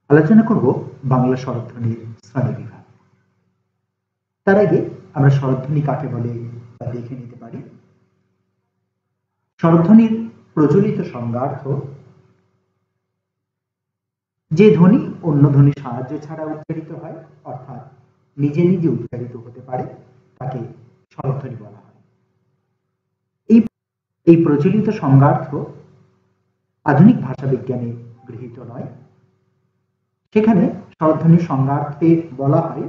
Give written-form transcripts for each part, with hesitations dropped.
আলোচনা করব বাংলা স্বরধ্বনির শ্রেণীবিভাগ। তার আগে আমরা স্বরধ্বনি কাকে বলে তা দেখে নিতে পারি। স্বরধ্বনির প্রচলিত সংজ্ঞার্থ যে ধ্বনি অন্য ধ্বনির সাহায্য ছাড়া উচ্চারিত হয়, অর্থাৎ নিজে নিজে উচ্চারিত হতে পারে, তাকে স্বরধ্বনি বলা হয়। এই প্রচলিত সংজ্ঞার্থ আধুনিক ভাষা বিজ্ঞানে গৃহীত নয়। সেখানে স্বরধ্বনির সংজ্ঞার্থে বলা হয়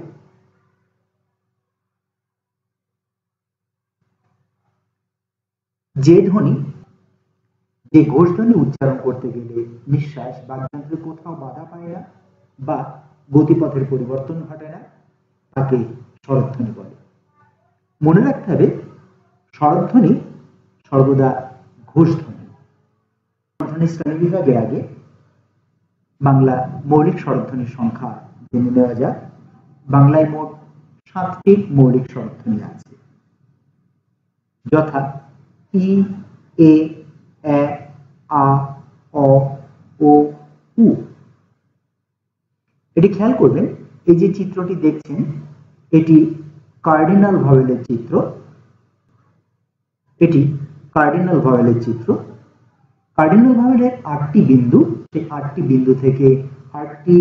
যে ধ্বনি যে ঘোষ ধ্বনি উচ্চারণ করতে গেলে নিঃশ্বাস বাক্যযন্ত্রে কোথাও বাধা পায় না বা গতিপথের পরিবর্তন ঘটে না, তাকে স্বরধ্বনি বলে। মনে রাখতে হবে, স্বরধ্বনি সর্বদা ঘোষ ধ্বনি। স্বরধ্বনির শ্রেণীবিভাগের আগে বাংলা মৌলিক স্বরধ্বনির সংখ্যা জেনে নেওয়া যাক। বাংলায় মোট 7টি মৌলিক স্বরধ্বনি আছে, যথা ই, এ, এ, আ, অ, ও, উ। এটি খেয়াল করবেন, এই যে চিত্রটি দেখছেন এটি কার্ডিনাল ভয়েলের চিত্র। এটি কার্ডিনাল ভয়েলের চিত্র। কার্ডিনাল ভয়েলের 8টি বিন্দু, সেই 8টি বিন্দু থেকে 8টি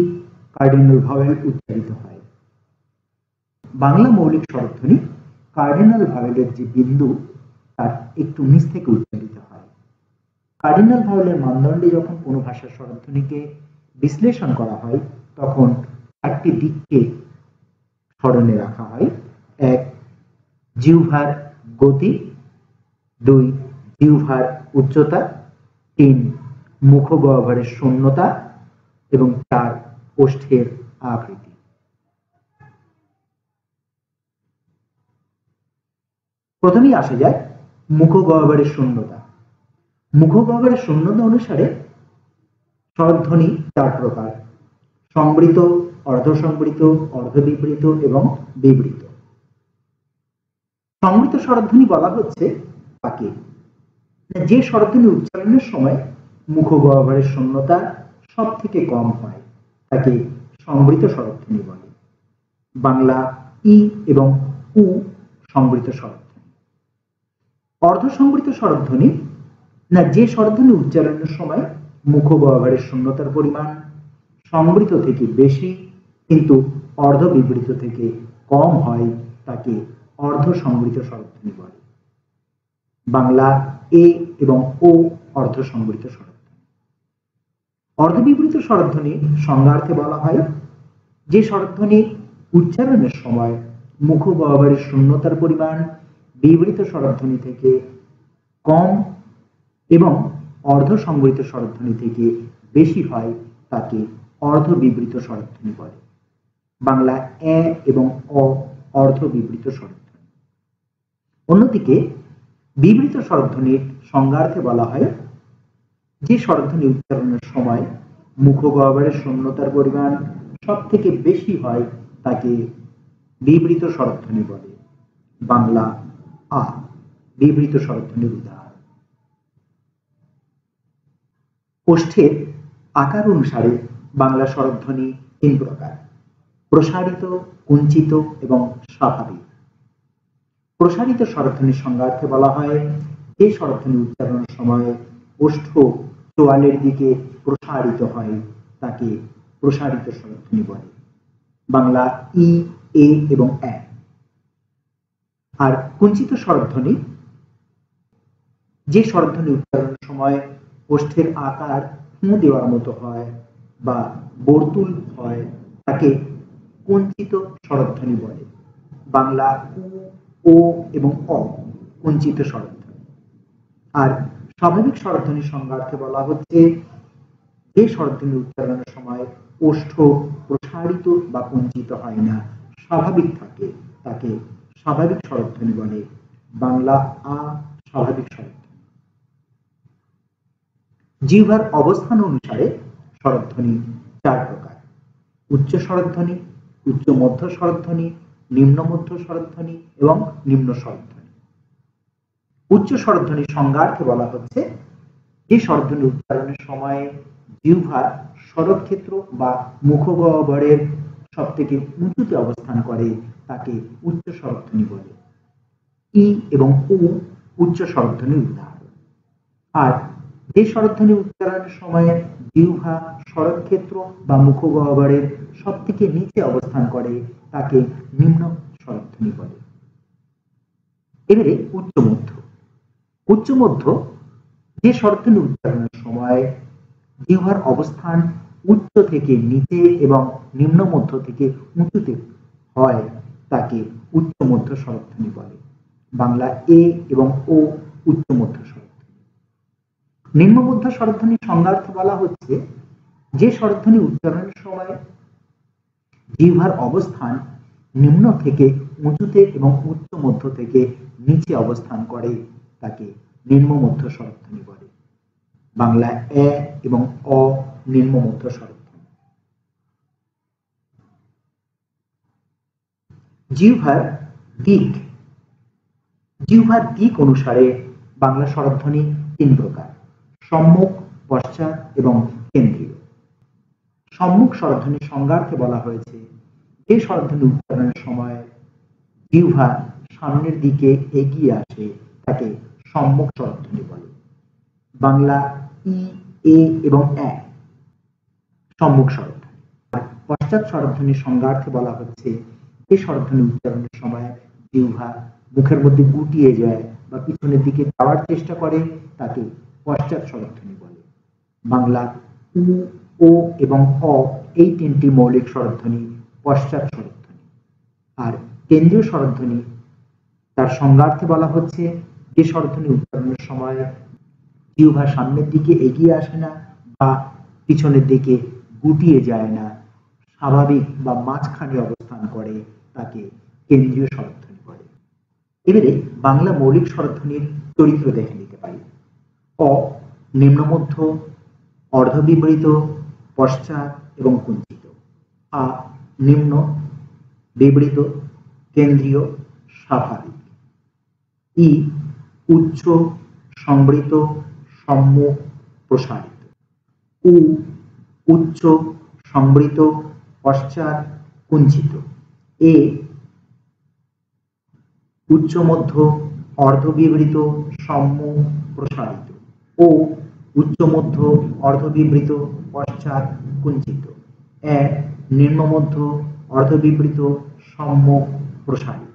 কার্ডিনাল ভয়েল উচ্চারিত হয়। বাংলা মৌলিক স্বরধ্বনি কার্ডিনাল ভয়েলের যে বিন্দু তার একটু নিচ থেকে উচ্চারিত হয়। কার্ডিনাল ভয়েলের মানদণ্ডে যখন কোনো ভাষার স্বরধ্বনিকে বিশ্লেষণ করা হয়, তখন 8টি দিককে স্মরণে রাখা হয়। 1. জিহ্বার গতি, 2. জিহ্বার উচ্চতা, 3. মুখ গহ্বরের শূন্যতা এবং 4. ওষ্ঠের আকৃতি। প্রথমেই আসা যায় মুখ গহ্বরের শূন্যতা। মুখ গহ্বরের শূন্যতা অনুসারে স্বরধ্বনি 4 প্রকার: সংবৃত, অর্ধসংবৃত, অর্ধবিবৃত এবং বিবৃত। সংবৃত স্বরধ্বনি বলা হচ্ছে তাকে যে স্বরধ্বনি উচ্চারণের সময় মুখ গহ্বরের শূন্যতা সব থেকে কম হয়, তাকে সংবৃত স্বরধ্বনি বলে। বাংলা ই এবং উ সংবৃত স্বরধ্বনি। অর্ধসংবৃত স্বরধ্বনি যে স্বরধ্বনি উচ্চারণের সময় মুখ গহ্বরের শূন্যতার পরিমাণ সংবৃত থেকে বেশি কিন্তু অর্ধবিবৃত থেকে কম হয়, তাকে অর্ধসংবৃত স্বরধ্বনি বলে। বাংলা এ এবং ও অর্ধসংবৃত স্বরধ্বনি। অর্ধবিবৃত স্বরধ্বনি সংজ্ঞার্থে বলা হয় যে স্বরধ্বনি উচ্চারণের সময় মুখ গহ্বরের শূন্যতার পরিমাণ বিবৃত স্বরধ্বনি থেকে কম এবং অর্ধসংবৃত স্বরধ্বনি থেকে বেশি হয়, তাকে অর্ধবিবৃত স্বরধ্বনি বলে। বাংলা এ এবং অ অর্ধবিবৃত স্বরধ্বনি। অন্যদিকে বিবৃত স্বরধ্বনির সংজ্ঞার্থে বলা হয় যে স্বরধ্বনি উচ্চারণের সময় মুখ গহ্বরের শূন্যতার পরিমাণ সব থেকে বেশি হয়, তাকে বিবৃত স্বরধ্বনি বলে। বাংলা আ বিবৃত স্বরধ্বনির উদাহরণ। ওষ্ঠের আকার অনুসারে বাংলা স্বরধ্বনি 3 প্রকার: প্রসারিত, কুঞ্চিত এবং স্বাভাবিক। প্রসারিত স্বরধ্বনির সংজ্ঞার্থে বলা হয় যে স্বরধ্বনি উচ্চারণের সময় ওষ্ঠ চোয়ালের দিকে প্রসারিত হয়, তাকে প্রসারিত স্বরধ্বনি বলে। বাংলা ই, এ এবং এ। আর কুঞ্চিত স্বরধ্বনি যে স্বরধ্বনি উচ্চারণের সময় ওষ্ঠের আকার ফুঁ দেওয়ার মতো হয় বা বর্তুল হয়, তাকে কুঞ্চিত স্বরধ্বনি বলে। বাংলা উ, ও এবং অ কুঞ্চিত স্বরধ্বনি। আর স্বাভাবিক স্বরধ্বনির সংজ্ঞার্থে বলা হচ্ছে যে স্বরধ্বনি উচ্চারণের সময় ওষ্ঠ প্রসারিত বা কুঞ্চিত হয় না, স্বাভাবিক থাকে, তাকে স্বাভাবিক স্বরধ্বনি বলে। বাংলা আ স্বাভাবিক স্বরধ্বনি। জিহ্বার অবস্থান অনুসারে স্বরধ্বনি 4 প্রকার: উচ্চ স্বরধ্বনি, উচ্চ মধ্য স্বরধ্বনি, নিম্ন মধ্য স্বরধ্বনি এবং নিম্ন স্বরধ্বনি। উচ্চ স্বরধ্বনির সংজ্ঞার্থে বলা হচ্ছে যে স্বরধ্বনি উচ্চারণের সময় জিহ্বার স্বরক্ষেত্র বা মুখগহ্বরের সব থেকে উঁচুতে অবস্থান করে তাকে উচ্চ স্বরধ্বনি বলে। ই এবং উ উচ্চ স্বরধ্বনির উদাহরণ। আর যে স্বরধ্বনি উচ্চারণের সময় জিহ্বা স্বরক্ষেত্র বা মুখগহ্বরের সব থেকে নিচে অবস্থান করে তাকে নিম্ন স্বরধ্বনি বলে। এবারে উচ্চমধ্য। উচ্চমধ্য যে স্বরধ্বনি উচ্চারণের সময় জিহ্বার অবস্থান উচ্চ থেকে নিচে এবং নিম্ন মধ্য থেকে উঁচুতে হয় তাকে উচ্চমধ্য স্বরধ্বনি বলে। বাংলা এ এবং ও উচ্চমধ্য স্বরধ্বনি। নিম্নমধ্য স্বরধ্বনির সংজ্ঞার্থে বলা হচ্ছে যে স্বরধ্বনি উচ্চারণের সময় জিহ্বার অবস্থান নিম্ন থেকে উঁচুতে এবং উচ্চ মধ্য থেকে নিচে অবস্থান করে তাকে নিম্নমধ্য স্বরধ্বনি বলে। বাংলা এ এবং অ নিম্নমধ্য স্বরধ্বনি। জিহ্বার দিক। জিহ্বার দিক অনুসারে বাংলা স্বরধ্বনি তিন প্রকার: সম্মুখ, পশ্চাৎ এবং কেন্দ্রীয়। সম্মুখ স্বরধ্বনির সংজ্ঞার্থে বলা হয়েছে যে স্বরধ্বনি উচ্চারণের সময় জিহ্বা সামনের দিকে এগিয়ে আসে তাকে সম্মুখ স্বরধ্বনি বলে। বাংলা ই, এ এবং এ সম্মুখ স্বরধ্বনি। আর পশ্চাৎ স্বরধ্বনির সংজ্ঞার্থে বলা হচ্ছে যে স্বরধ্বনি উচ্চারণের সময় জিহ্বা মুখের মধ্যে গুটিয়ে যায় বা পিছনের দিকে যাওয়ার চেষ্টা করে তাকে পশ্চাৎ স্বরধ্বনি বলে। বাংলা উ, ও এবং অ এই তিনটি মৌলিক স্বরধ্বনি পশ্চাৎ স্বরধ্বনি। আর কেন্দ্রীয় স্বরধ্বনি তার সংজ্ঞার্থে বলা হচ্ছে যে স্বরধ্বনি উচ্চারণের সময় জিহ্বা সামনের দিকে এগিয়ে আসে না বা পিছনের দিকে গুটিয়ে যায় না, স্বাভাবিক বা মাঝখানে অবস্থান করে তাকে কেন্দ্রীয় স্বরধ্বনি বলে। এবারে বাংলা মৌলিক স্বরধ্বনির চরিত্র দেখে নিতে পারি। অ নিম্নমধ্য, অর্ধবিবৃত, পশ্চাৎ এবং কুঞ্চিত। আ নিম্ন, বিবৃত, কেন্দ্রীয়, স্বাভাবিক। ই উচ্চ, সংবৃত, সম্মুখ, প্রসারিত। উ উচ্চ, সংবৃত, পশ্চাৎ, কুঞ্চিত। এ উচ্চ মধ্য, অর্ধবিবৃত, সম্মুখ, প্রসারিত। ও উচ্চ মধ্য, অর্ধবিবৃত, পশ্চাৎ, কুঞ্চিত। এ নিম্ন মধ্য, অর্ধবিবৃত, সম্মুখ, প্রসারিত।